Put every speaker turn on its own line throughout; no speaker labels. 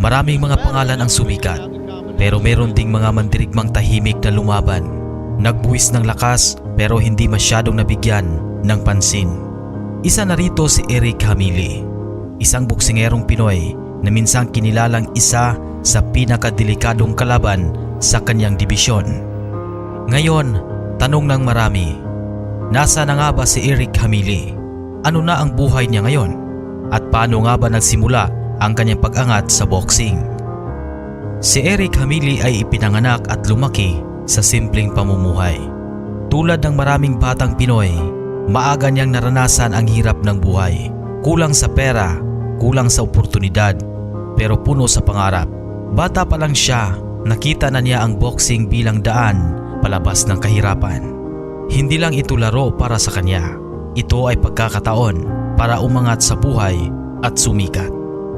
Maraming mga pangalan ang sumikat, pero meron ding mga mandirigmang tahimik na lumaban. Nagbuwis ng lakas pero hindi masyadong nabigyan ng pansin. Isa na rito si Eric Hamili, isang boksingerong Pinoy na minsang kinilalang isa sa pinakadelikadong kalaban sa kanyang dibisyon. Ngayon, tanong ng marami, nasa na nga ba si Eric Hamili? Ano na ang buhay niya ngayon? At paano nga ba nagsimula ang kanyang pag-angat sa boxing? Si Eric Hamili ay ipinanganak at lumaki sa simpleng pamumuhay. Tulad ng maraming batang Pinoy, maaga niyang naranasan ang hirap ng buhay. Kulang sa pera, kulang sa oportunidad, pero puno sa pangarap. Bata pa lang siya, nakita na niya ang boxing bilang daan palabas ng kahirapan. Hindi lang ito laro para sa kanya. Ito ay pagkakataon para umangat sa buhay at sumikat.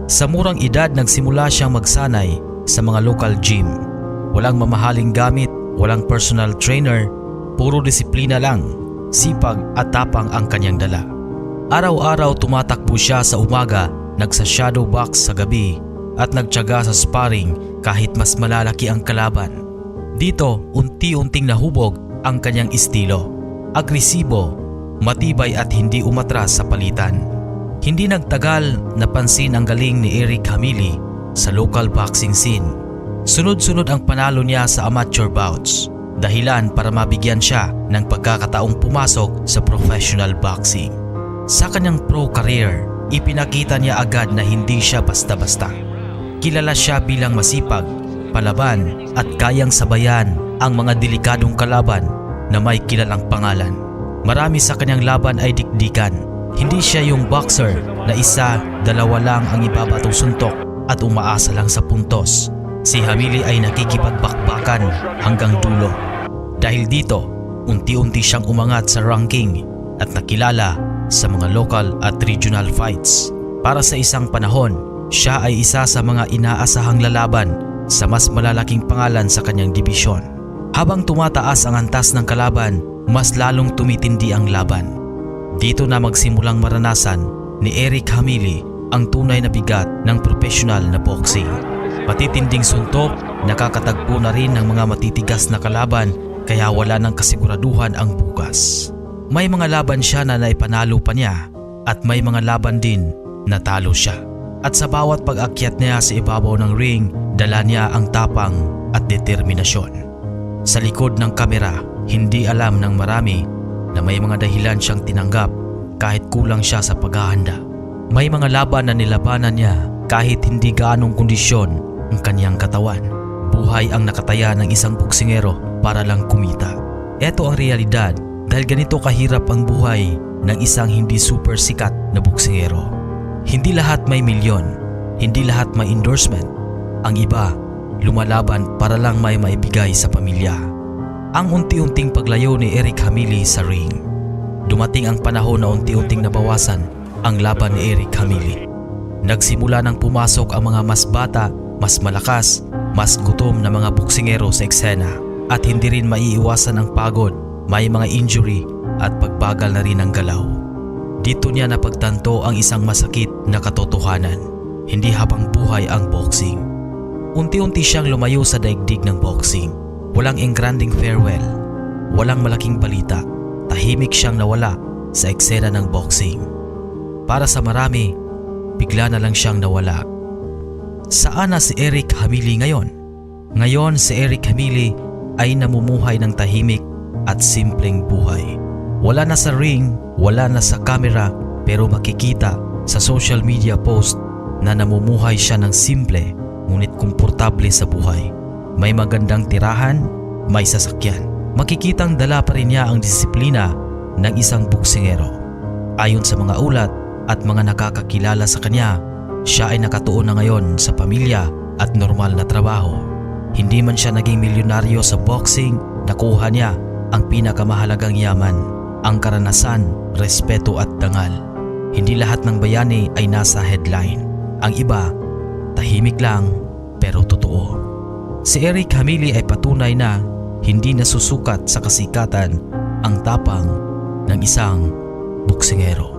Sa murang edad nagsimula siyang magsanay sa mga local gym. Walang mamahaling gamit, walang personal trainer, puro disiplina lang, sipag at tapang ang kanyang dala. Araw-araw tumatakbo siya sa umaga, nagsa-shadow box sa gabi at nagtiyaga sa sparring kahit mas malalaki ang kalaban. Dito, unti-unting nahubog ang kanyang estilo. Agresibo, matibay at hindi umatras sa palitan. Hindi nagtagal napansin ang galing ni Eric Hamili sa local boxing scene. Sunod-sunod ang panalo niya sa amateur bouts, dahilan para mabigyan siya ng pagkakataong pumasok sa professional boxing. Sa kanyang pro career, ipinakita niya agad na hindi siya basta-basta. Kilala siya bilang masipag, palaban at kayang sabayan ang mga delikadong kalaban na may kilalang pangalan. Marami sa kanyang laban ay dikdikan. Hindi siya yung boxer na isa, dalawa lang ang ibabatong suntok at umaasa lang sa puntos. Si Hamili ay nakikipagbakbakan hanggang dulo. Dahil dito, unti-unti siyang umangat sa ranking at nakilala sa mga local at regional fights. Para sa isang panahon, siya ay isa sa mga inaasahang lalaban sa mas malalaking pangalan sa kanyang dibisyon. Habang tumataas ang antas ng kalaban, mas lalong tumitindi ang laban. Dito na magsimulang maranasan ni Eric Hamili ang tunay na bigat ng professional na boxing. Matitinding suntok, nakakatagpo na rin ng mga matitigas na kalaban kaya wala ng kasiguraduhan ang bukas. May mga laban siya na naipanalo pa niya at may mga laban din na talo siya. At sa bawat pag-akyat niya sa ibabaw ng ring, dala niya ang tapang at determinasyon. Sa likod ng kamera, hindi alam ng marami na may mga dahilan siyang tinanggap kahit kulang siya sa paghahanda. May mga laban na nilabanan niya kahit hindi gaanong kondisyon ang kanyang katawan. Buhay ang nakataya ng isang boksingero para lang kumita. Ito ang realidad dahil ganito kahirap ang buhay ng isang hindi super sikat na boksingero. Hindi lahat may milyon, hindi lahat may endorsement. Ang iba, lumalaban para lang may maibigay sa pamilya. Ang unti-unting paglayo ni Eric Hamili sa ring. Dumating ang panahon na unti-unting nabawasan ang laban ni Eric Hamili. Nagsimula nang pumasok ang mga mas bata, mas malakas, mas gutom na mga boksingero sa eksena at hindi rin maiiwasan ang pagod, may mga injury at pagbagal na rin ang galaw. Dito niya napagtanto ang isang masakit na katotohanan, hindi habang buhay ang boxing. Unti-unti siyang lumayo sa daigdig ng boxing. Walang engranding farewell, walang malaking balita, tahimik siyang nawala sa eksena ng boxing. Para sa marami, bigla na lang siyang nawala. Saan na si Eric Hamili ngayon? Ngayon si Eric Hamili ay namumuhay ng tahimik at simpleng buhay. Wala na sa ring, wala na sa camera, pero makikita sa social media post na namumuhay siya ng simple ngunit komportable sa buhay. May magandang tirahan, may sasakyan. Makikitang dala pa rin niya ang disiplina ng isang boksingero. Ayon sa mga ulat at mga nakakakilala sa kanya, siya ay nakatuon na ngayon sa pamilya at normal na trabaho. Hindi man siya naging milyonaryo sa boxing, nakuha niya ang pinakamahalagang yaman, ang karanasan, respeto at dangal. Hindi lahat ng bayani ay nasa headline. Ang iba, tahimik lang pero totoo. Si Eric Hamili ay patunay na hindi nasusukat sa kasikatan ang tapang ng isang boksingero.